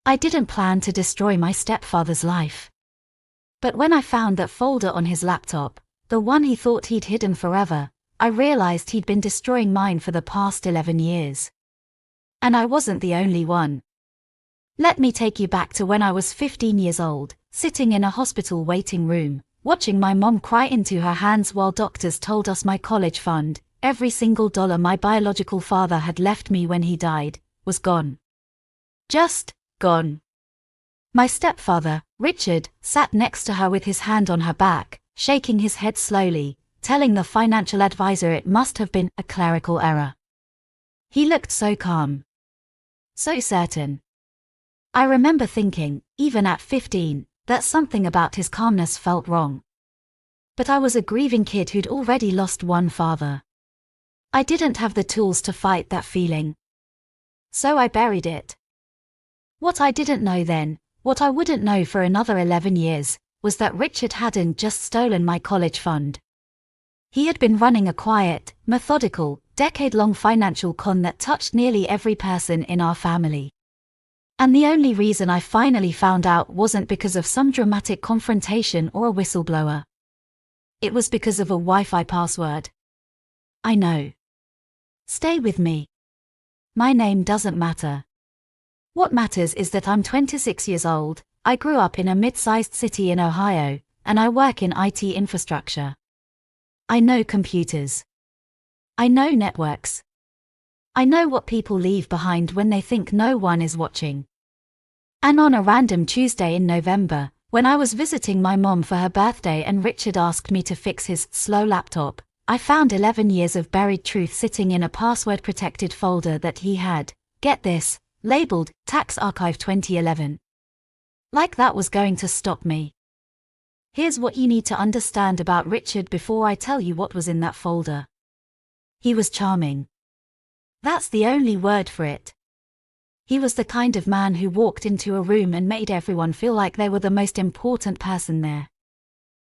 I didn't plan to destroy my stepfather's life. But when I found that folder on his laptop, the one he thought he'd hidden forever, I realized he'd been destroying mine for the past 11 years. And I wasn't the only one. Let me take you back to when I was 15 years old, sitting in a hospital waiting room, watching my mom cry into her hands while doctors told us my college fund, every single dollar my biological father had left me when he died, was gone. Just gone. My stepfather, Richard, sat next to her with his hand on her back, shaking his head slowly, telling the financial advisor it must have been a clerical error. He looked so calm. So certain. I remember thinking, even at 15, that something about his calmness felt wrong. But I was a grieving kid who'd already lost one father. I didn't have the tools to fight that feeling. So I buried it. What I didn't know then, what I wouldn't know for another 11 years, was that Richard hadn't just stolen my college fund. He had been running a quiet, methodical, decade-long financial con that touched nearly every person in our family. And the only reason I finally found out wasn't because of some dramatic confrontation or a whistleblower. It was because of a Wi-Fi password. I know. Stay with me. My name doesn't matter. What matters is that I'm 26 years old, I grew up in a mid-sized city in Ohio, and I work in IT infrastructure. I know computers. I know networks. I know what people leave behind when they think no one is watching. And on a random Tuesday in November, when I was visiting my mom for her birthday and Richard asked me to fix his slow laptop, I found 11 years of buried truth sitting in a password-protected folder that he had, get this, labeled Tax Archive 2011. Like that was going to stop me. Here's what you need to understand about Richard before I tell you what was in that folder. He was charming. That's the only word for it. He was the kind of man who walked into a room and made everyone feel like they were the most important person there.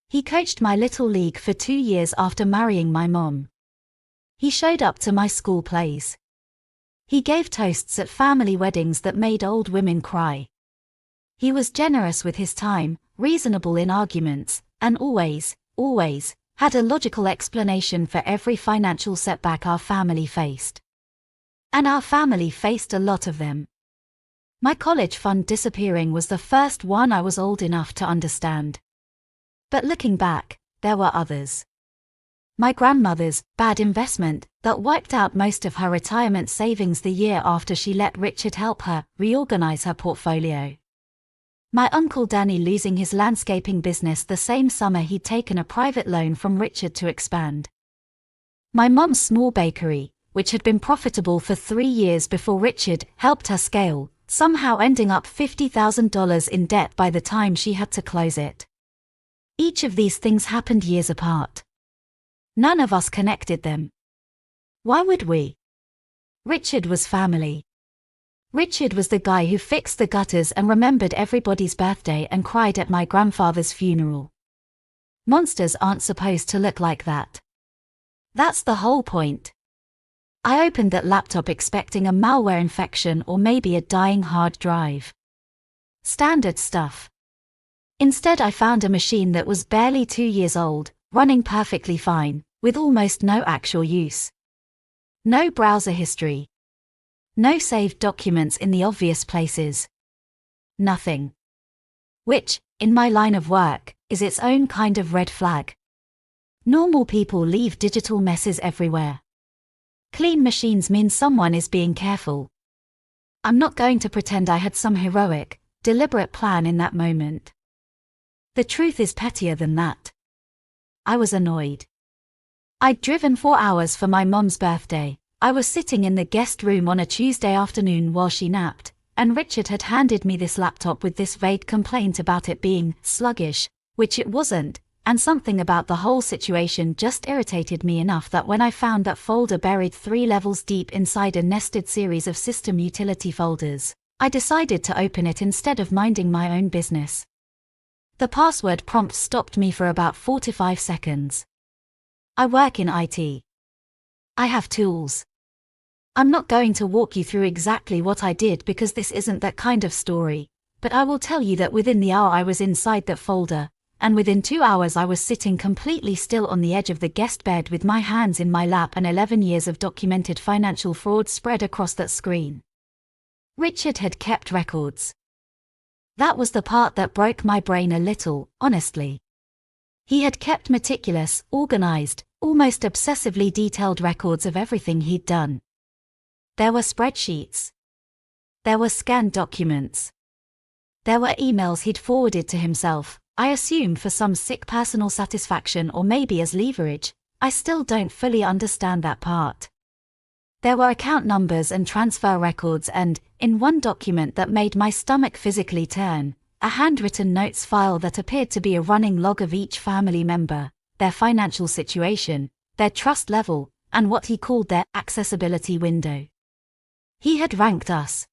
He coached my little league for 2 years after marrying my mom. He showed up to my school plays. He gave toasts at family weddings that made old women cry. He was generous with his time, reasonable in arguments, and always had a logical explanation for every financial setback our family faced. And our family faced a lot of them. My college fund disappearing was the first one I was old enough to understand. But looking back, there were others. My grandmother's bad investment that wiped out most of her retirement savings the year after she let Richard help her reorganize her portfolio. My Uncle Danny losing his landscaping business the same summer he'd taken a private loan from Richard to expand. My mom's small bakery, which had been profitable for 3 years before Richard helped her scale, somehow ending up $50,000 in debt by the time she had to close it. Each of these things happened years apart. None of us connected them. Why would we? Richard was family. Richard was the guy who fixed the gutters and remembered everybody's birthday and cried at my grandfather's funeral. Monsters aren't supposed to look like that. That's the whole point. I opened that laptop expecting a malware infection or maybe a dying hard drive. Standard stuff. Instead, I found a machine that was barely 2 years old, running perfectly fine, with almost no actual use. No browser history. No saved documents in the obvious places. Nothing. Which, in my line of work, is its own kind of red flag. Normal people leave digital messes everywhere. Clean machines mean someone is being careful. I'm not going to pretend I had some heroic, deliberate plan in that moment. The truth is pettier than that. I was annoyed. I'd driven 4 hours for my mom's birthday. I was sitting in the guest room on a Tuesday afternoon while she napped, and Richard had handed me this laptop with this vague complaint about it being sluggish, which it wasn't, and something about the whole situation just irritated me enough that when I found that folder buried 3 levels deep inside a nested series of system utility folders, I decided to open it instead of minding my own business. The password prompt stopped me for about 45 seconds. I work in IT. I have tools. I'm not going to walk you through exactly what I did because this isn't that kind of story, but I will tell you that within the hour I was inside that folder, and within 2 hours I was sitting completely still on the edge of the guest bed with my hands in my lap and 11 years of documented financial fraud spread across that screen. Richard had kept records. That was the part that broke my brain a little, honestly. He had kept meticulous, organized, almost obsessively detailed records of everything he'd done. There were spreadsheets. There were scanned documents. There were emails he'd forwarded to himself, I assume for some sick personal satisfaction or maybe as leverage. I still don't fully understand that part. There were account numbers and transfer records and, in one document that made my stomach physically turn, a handwritten notes file that appeared to be a running log of each family member, their financial situation, their trust level, and what he called their accessibility window. He had ranked us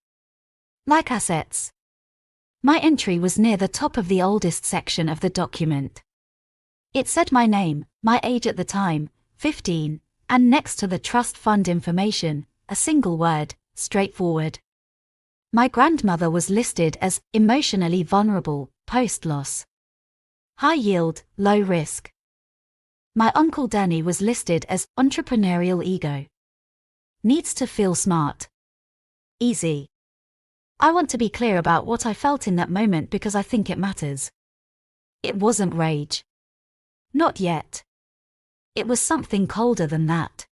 like assets. My entry was near the top of the oldest section of the document. It said my name, my age at the time, 15, and next to the trust fund information, a single word, straightforward. My grandmother was listed as emotionally vulnerable, post-loss. High yield, low risk. My uncle Danny was listed as entrepreneurial ego. Needs to feel smart. Easy. I want to be clear about what I felt in that moment because I think it matters. It wasn't rage. Not yet. It was something colder than that.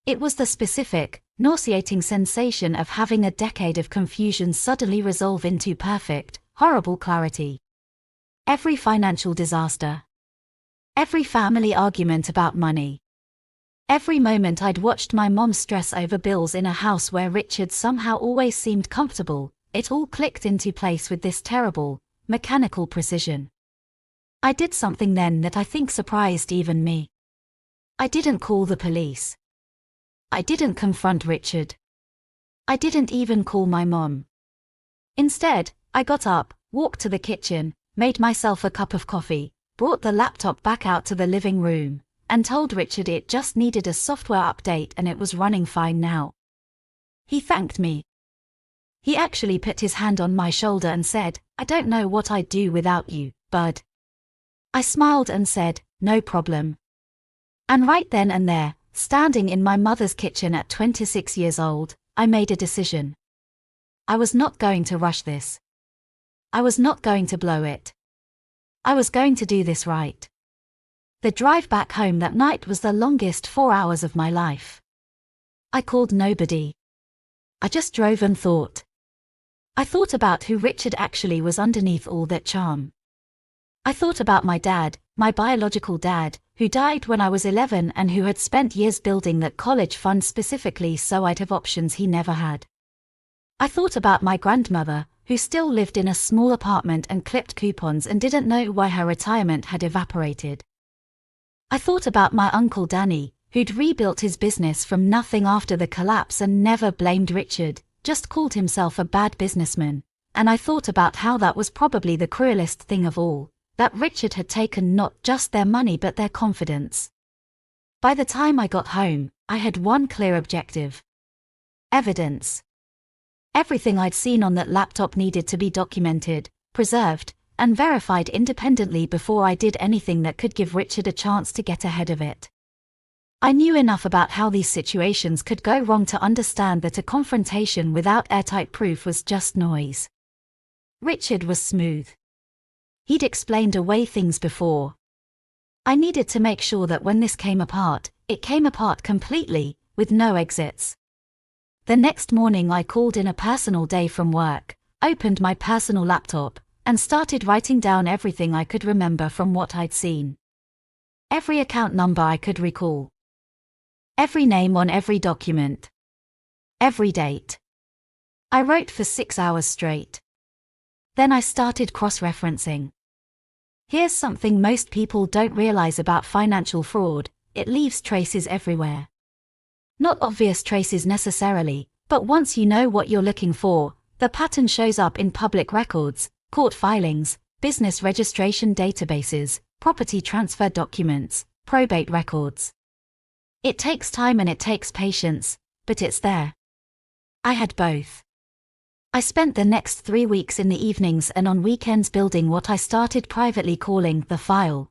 It was the specific, nauseating sensation of having a decade of confusion suddenly resolve into perfect, horrible clarity. Every financial disaster. Every family argument about money. Every moment I'd watched my mom stress over bills in a house where Richard somehow always seemed comfortable, it all clicked into place with this terrible, mechanical precision. I did something then that I think surprised even me. I didn't call the police. I didn't confront Richard. I didn't even call my mom. Instead, I got up, walked to the kitchen, made myself a cup of coffee, brought the laptop back out to the living room, and told Richard it just needed a software update and it was running fine now. He thanked me. He actually put his hand on my shoulder and said, "I don't know what I'd do without you, bud." I smiled and said, "No problem." And right then and there, standing in my mother's kitchen at 26 years old, I made a decision. I was not going to rush this. I was not going to blow it. I was going to do this right. The drive back home that night was the longest 4 hours of my life. I called nobody. I just drove and thought. I thought about who Richard actually was underneath all that charm. I thought about my dad, my biological dad, who died when I was 11 and who had spent years building that college fund specifically so I'd have options he never had. I thought about my grandmother, who still lived in a small apartment and clipped coupons and didn't know why her retirement had evaporated. I thought about my uncle Danny, who'd rebuilt his business from nothing after the collapse and never blamed Richard, just called himself a bad businessman, and I thought about how that was probably the cruelest thing of all, that Richard had taken not just their money but their confidence. By the time I got home, I had one clear objective. Evidence. Everything I'd seen on that laptop needed to be documented, preserved, and verified independently before I did anything that could give Richard a chance to get ahead of it. I knew enough about how these situations could go wrong to understand that a confrontation without airtight proof was just noise. Richard was smooth. He'd explained away things before. I needed to make sure that when this came apart, it came apart completely, with no exits. The next morning I called in a personal day from work, opened my personal laptop, and started writing down everything I could remember from what I'd seen. Every account number I could recall. Every name on every document. Every date. I wrote for 6 hours straight. Then I started cross-referencing. Here's something most people don't realize about financial fraud: it leaves traces everywhere. Not obvious traces necessarily, but once you know what you're looking for, the pattern shows up in public records, court filings, business registration databases, property transfer documents, probate records. It takes time and it takes patience, but it's there. I had both. I spent the next 3 weeks in the evenings and on weekends building what I started privately calling the file.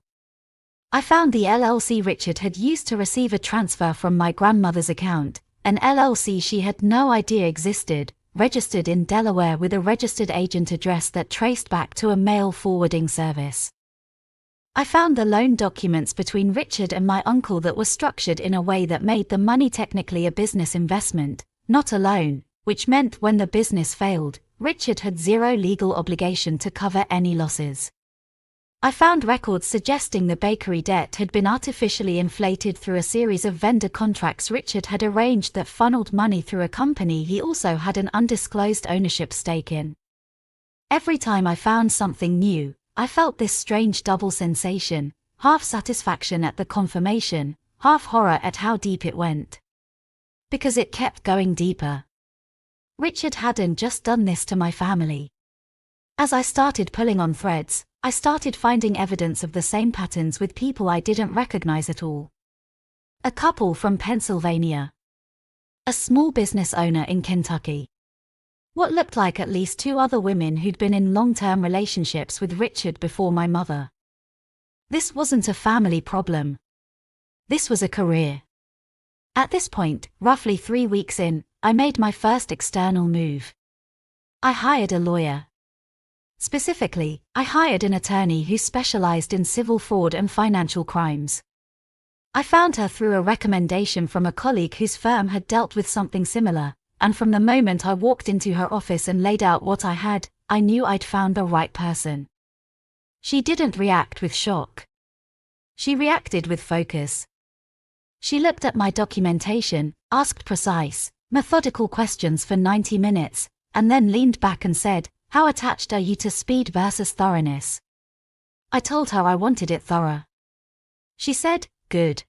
I found the LLC Richard had used to receive a transfer from my grandmother's account, an LLC she had no idea existed, registered in Delaware with a registered agent address that traced back to a mail forwarding service. I found the loan documents between Richard and my uncle that were structured in a way that made the money technically a business investment, not a loan, which meant when the business failed, Richard had zero legal obligation to cover any losses. I found records suggesting the bakery debt had been artificially inflated through a series of vendor contracts Richard had arranged that funneled money through a company he also had an undisclosed ownership stake in. Every time I found something new, I felt this strange double sensation, half satisfaction at the confirmation, half horror at how deep it went. Because it kept going deeper. Richard hadn't just done this to my family. As I started pulling on threads, I started finding evidence of the same patterns with people I didn't recognize at all. A couple from Pennsylvania. A small business owner in Kentucky. What looked like at least 2 other women who'd been in long-term relationships with Richard before my mother. This wasn't a family problem. This was a career. At this point, roughly 3 weeks in, I made my first external move. I hired a lawyer. Specifically, I hired an attorney who specialized in civil fraud and financial crimes. I found her through a recommendation from a colleague whose firm had dealt with something similar, and from the moment I walked into her office and laid out what I had, I knew I'd found the right person. She didn't react with shock. She reacted with focus. She looked at my documentation, asked precise, methodical questions for 90 minutes, and then leaned back and said, "How attached are you to speed versus thoroughness?" I told her I wanted it thorough. She said, "Good.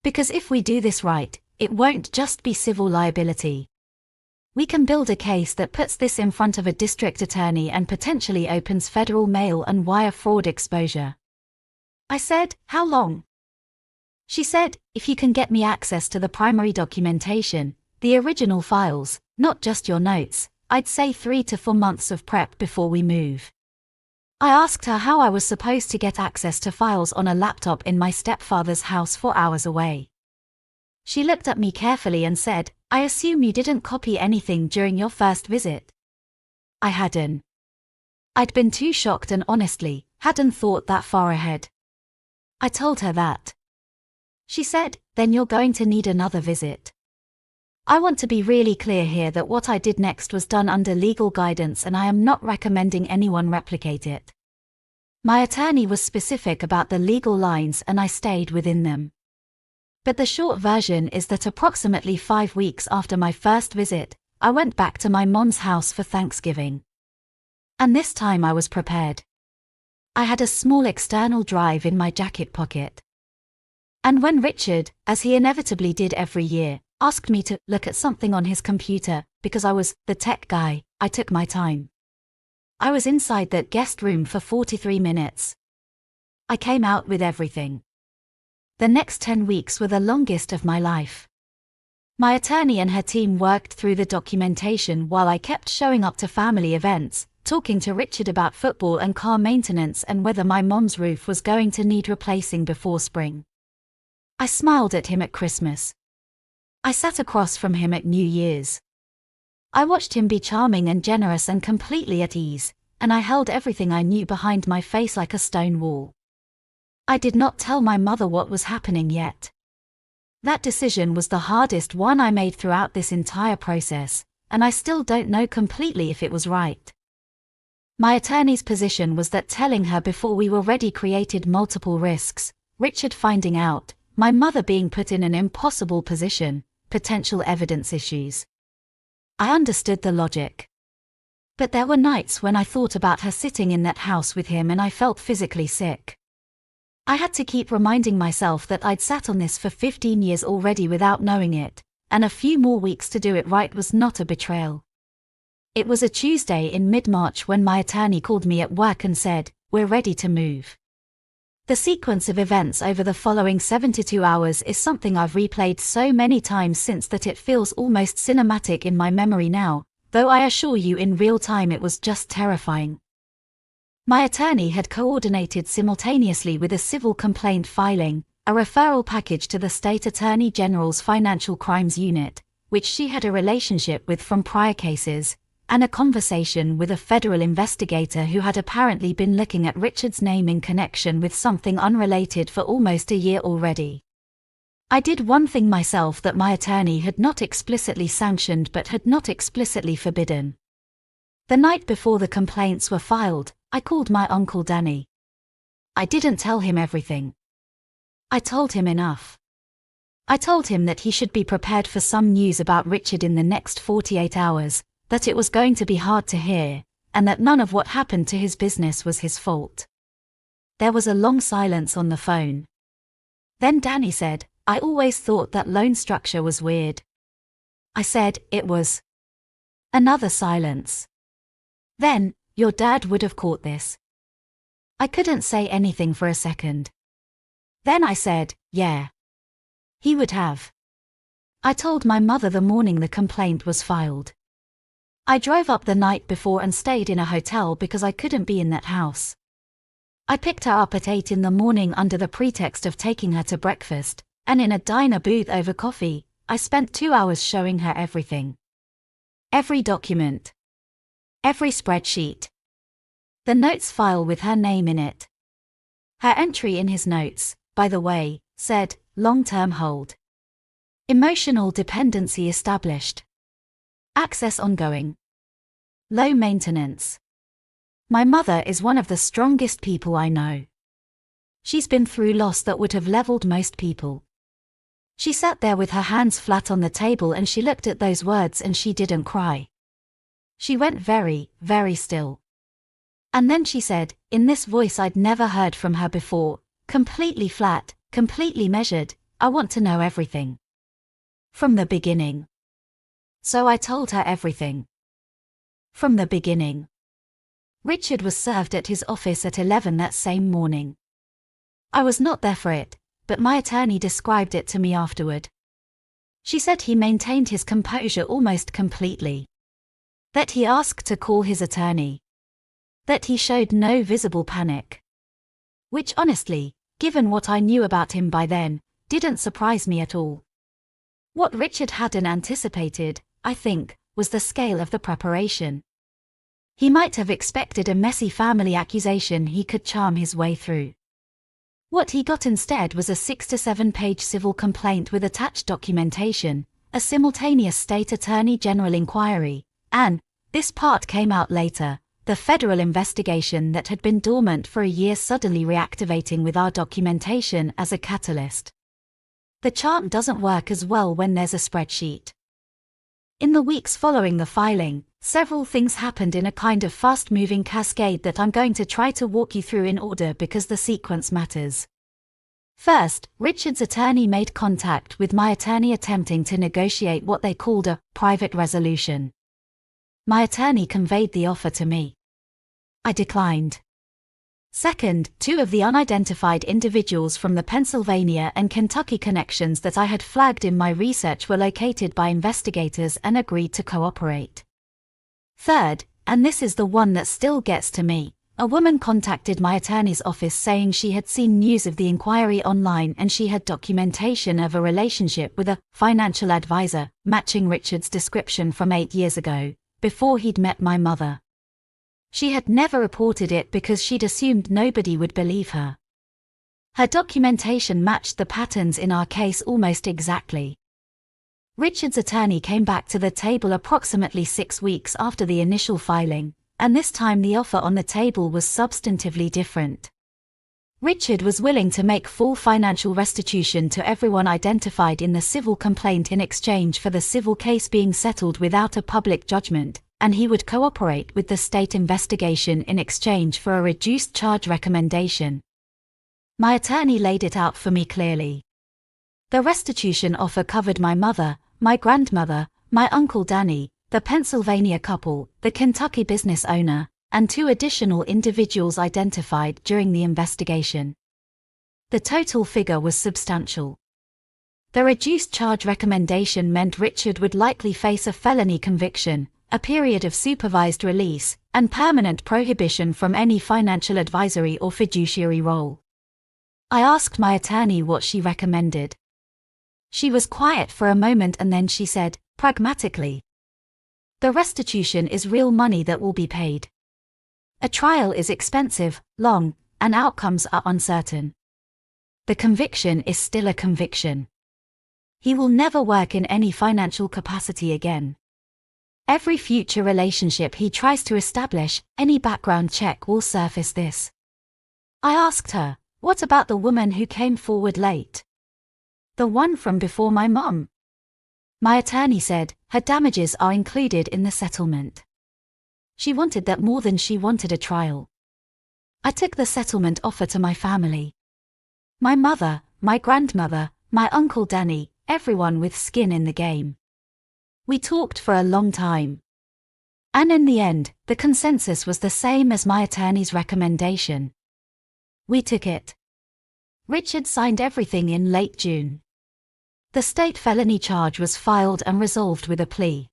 Because if we do this right, it won't just be civil liability. We can build a case that puts this in front of a district attorney and potentially opens federal mail and wire fraud exposure." I said, "How long?" She said, "If you can get me access to the primary documentation, the original files, not just your notes, I'd say 3 to 4 months of prep before we move." I asked her how I was supposed to get access to files on a laptop in my stepfather's house 4 hours away. She looked at me carefully and said, "I assume you didn't copy anything during your first visit." I hadn't. I'd been too shocked and honestly, hadn't thought that far ahead. I told her that. She said, "Then you're going to need another visit." I want to be really clear here that what I did next was done under legal guidance and I am not recommending anyone replicate it. My attorney was specific about the legal lines and I stayed within them. But the short version is that approximately 5 weeks after my first visit, I went back to my mom's house for Thanksgiving. And this time I was prepared. I had a small external drive in my jacket pocket. And when Richard, as he inevitably did every year, asked me to look at something on his computer, because I was the tech guy, I took my time. I was inside that guest room for 43 minutes. I came out with everything. The next 10 weeks were the longest of my life. My attorney and her team worked through the documentation while I kept showing up to family events, talking to Richard about football and car maintenance and whether my mom's roof was going to need replacing before spring. I smiled at him at Christmas. I sat across from him at New Year's. I watched him be charming and generous and completely at ease, and I held everything I knew behind my face like a stone wall. I did not tell my mother what was happening yet. That decision was the hardest one I made throughout this entire process, and I still don't know completely if it was right. My attorney's position was that telling her before we were ready created multiple risks: Richard finding out, my mother being put in an impossible position, potential evidence issues. I understood the logic. But there were nights when I thought about her sitting in that house with him and I felt physically sick. I had to keep reminding myself that I'd sat on this for 15 years already without knowing it, and a few more weeks to do it right was not a betrayal. It was a Tuesday in mid-March when my attorney called me at work and said, "We're ready to move." The sequence of events over the following 72 hours is something I've replayed so many times since that it feels almost cinematic in my memory now, though I assure you in real time it was just terrifying. My attorney had coordinated simultaneously with a civil complaint filing, a referral package to the State Attorney General's Financial Crimes Unit, which she had a relationship with from prior cases, and a conversation with a federal investigator who had apparently been looking at Richard's name in connection with something unrelated for almost a year already. I did one thing myself that my attorney had not explicitly sanctioned but had not explicitly forbidden. The night before the complaints were filed, I called my Uncle Danny. I didn't tell him everything. I told him enough. I told him that he should be prepared for some news about Richard in the next 48 hours, that it was going to be hard to hear, and that none of what happened to his business was his fault. There was a long silence on the phone. Then Danny said, "I always thought that loan structure was weird." I said, "It was." Another silence. Then, "Your dad would have caught this." I couldn't say anything for a second. Then I said, "Yeah. He would have." I told my mother the morning the complaint was filed. I drove up the night before and stayed in a hotel because I couldn't be in that house. I picked her up at 8 in the morning under the pretext of taking her to breakfast, and in a diner booth over coffee, I spent 2 hours showing her everything. Every document. Every spreadsheet. The notes file with her name in it. Her entry in his notes, by the way, said, "Long-term hold. Emotional dependency established. Access ongoing. Low maintenance." My mother is one of the strongest people I know. She's been through loss that would have leveled most people. She sat there with her hands flat on the table and she looked at those words and she didn't cry. She went very, very still. And then she said, in this voice I'd never heard from her before, completely flat, completely measured, "I want to know everything. From the beginning." So I told her everything. From the beginning. Richard was served at his office at 11 that same morning. I was not there for it, but my attorney described it to me afterward. She said he maintained his composure almost completely. That he asked to call his attorney. That he showed no visible panic. Which honestly, given what I knew about him by then, didn't surprise me at all. What Richard hadn't anticipated, I think, was the scale of the preparation. He might have expected a messy family accusation he could charm his way through. What he got instead was a 6 to 7 page civil complaint with attached documentation, a simultaneous state attorney general inquiry, and, this part came out later, the federal investigation that had been dormant for a year suddenly reactivating with our documentation as a catalyst. The charm doesn't work as well when there's a spreadsheet. In the weeks following the filing, several things happened in a kind of fast-moving cascade that I'm going to try to walk you through in order because the sequence matters. First, Richard's attorney made contact with my attorney attempting to negotiate what they called a private resolution. My attorney conveyed the offer to me. I declined. Second, 2 of the unidentified individuals from the Pennsylvania and Kentucky connections that I had flagged in my research were located by investigators and agreed to cooperate. Third, and this is the one that still gets to me, a woman contacted my attorney's office saying she had seen news of the inquiry online and she had documentation of a relationship with a financial advisor, matching Richard's description from 8 years ago, before he'd met my mother. She had never reported it because she'd assumed nobody would believe her. Her documentation matched the patterns in our case almost exactly. Richard's attorney came back to the table approximately 6 weeks after the initial filing, and this time the offer on the table was substantively different. Richard was willing to make full financial restitution to everyone identified in the civil complaint in exchange for the civil case being settled without a public judgment, and he would cooperate with the state investigation in exchange for a reduced charge recommendation. My attorney laid it out for me clearly. The restitution offer covered my mother, my grandmother, my Uncle Danny, the Pennsylvania couple, the Kentucky business owner, and 2 additional individuals identified during the investigation. The total figure was substantial. The reduced charge recommendation meant Richard would likely face a felony conviction, a period of supervised release, and permanent prohibition from any financial advisory or fiduciary role. I asked my attorney what she recommended. She was quiet for a moment and then she said, pragmatically, the restitution is real money that will be paid. A trial is expensive, long, and outcomes are uncertain. The conviction is still a conviction. He will never work in any financial capacity again. Every future relationship he tries to establish, any background check will surface this. I asked her, what about the woman who came forward late? The one from before my mum? My attorney said, her damages are included in the settlement. She wanted that more than she wanted a trial. I took the settlement offer to my family. My mother, my grandmother, my uncle Danny, everyone with skin in the game. We talked for a long time. And in the end, the consensus was the same as my attorney's recommendation. We took it. Richard signed everything in late June. The state felony charge was filed and resolved with a plea.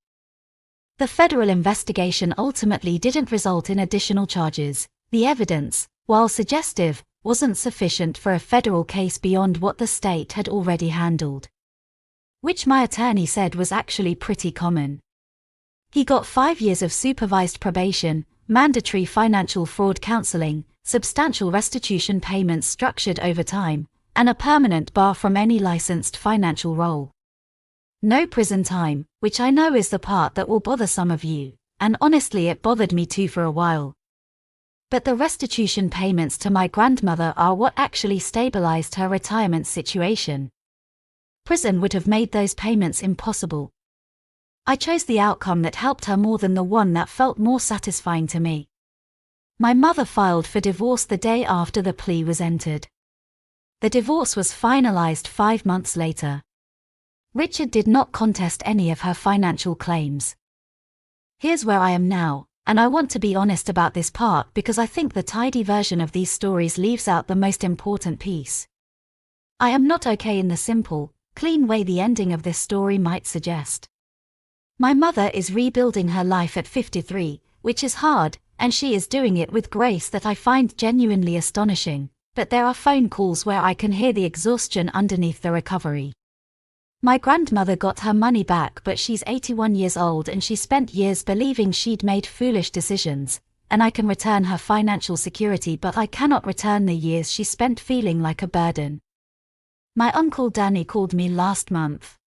The federal investigation ultimately didn't result in additional charges. The evidence, while suggestive, wasn't sufficient for a federal case beyond what the state had already handled. Which my attorney said was actually pretty common. He got 5 years of supervised probation, mandatory financial fraud counseling, substantial restitution payments structured over time, and a permanent bar from any licensed financial role. No prison time, which I know is the part that will bother some of you, and honestly it bothered me too for a while. But the restitution payments to my grandmother are what actually stabilized her retirement situation. Prison would have made those payments impossible. I chose the outcome that helped her more than the one that felt more satisfying to me. My mother filed for divorce the day after the plea was entered. The divorce was finalized 5 months later. Richard did not contest any of her financial claims. Here's where I am now, and I want to be honest about this part because I think the tidy version of these stories leaves out the most important piece. I am not okay in the simple, clean way the ending of this story might suggest. My mother is rebuilding her life at 53, which is hard, and she is doing it with grace that I find genuinely astonishing, but there are phone calls where I can hear the exhaustion underneath the recovery. My grandmother got her money back, but she's 81 years old and she spent years believing she'd made foolish decisions, and I can return her financial security but I cannot return the years she spent feeling like a burden. My uncle Danny called me last month.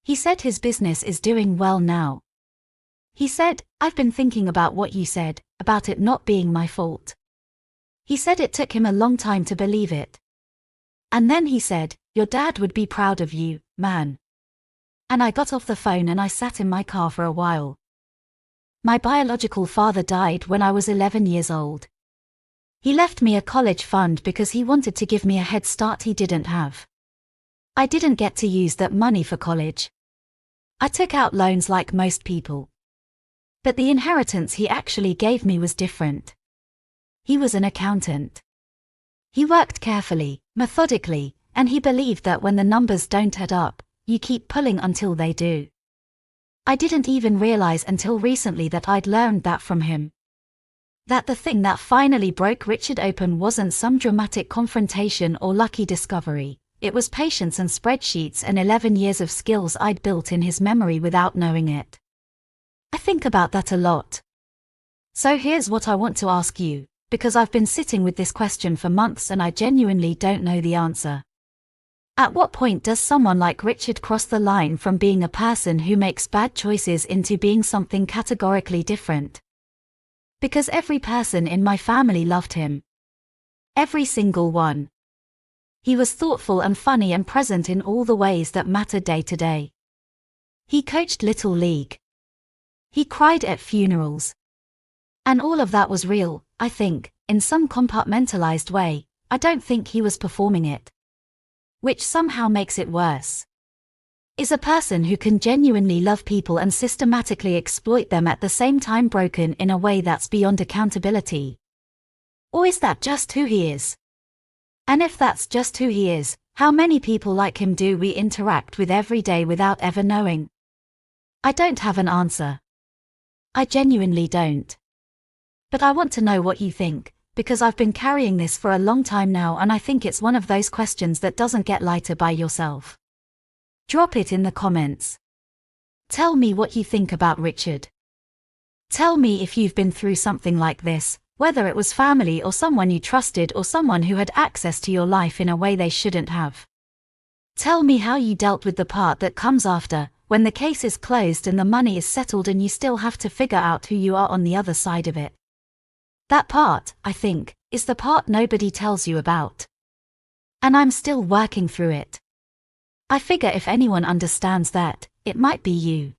He said his business is doing well now. He said, I've been thinking about what you said, about it not being my fault. He said it took him a long time to believe it. And then he said, your dad would be proud of you, man. And I got off the phone and I sat in my car for a while. My biological father died when I was 11 years old. He left me a college fund because he wanted to give me a head start he didn't have. I didn't get to use that money for college. I took out loans like most people. But the inheritance he actually gave me was different. He was an accountant. He worked carefully, methodically, and he believed that when the numbers don't add up, you keep pulling until they do. I didn't even realize until recently that I'd learned that from him. That the thing that finally broke Richard open wasn't some dramatic confrontation or lucky discovery, it was patience and spreadsheets and 11 years of skills I'd built in his memory without knowing it. I think about that a lot. So here's what I want to ask you, because I've been sitting with this question for months and I genuinely don't know the answer. At what point does someone like Richard cross the line from being a person who makes bad choices into being something categorically different? Because every person in my family loved him. Every single one. He was thoughtful and funny and present in all the ways that mattered day to day. He coached Little League. He cried at funerals. And all of that was real, I think, in some compartmentalized way. I don't think he was performing it. Which somehow makes it worse. Is a person who can genuinely love people and systematically exploit them at the same time broken in a way that's beyond accountability? Or is that just who he is? And if that's just who he is, how many people like him do we interact with every day without ever knowing? I don't have an answer. I genuinely don't. But I want to know what you think, because I've been carrying this for a long time now, and I think it's one of those questions that doesn't get lighter by yourself. Drop it in the comments. Tell me what you think about Richard. Tell me if you've been through something like this, whether it was family or someone you trusted or someone who had access to your life in a way they shouldn't have. Tell me how you dealt with the part that comes after, when the case is closed and the money is settled and you still have to figure out who you are on the other side of it. That part, I think, is the part nobody tells you about. And I'm still working through it. I figure if anyone understands that, it might be you.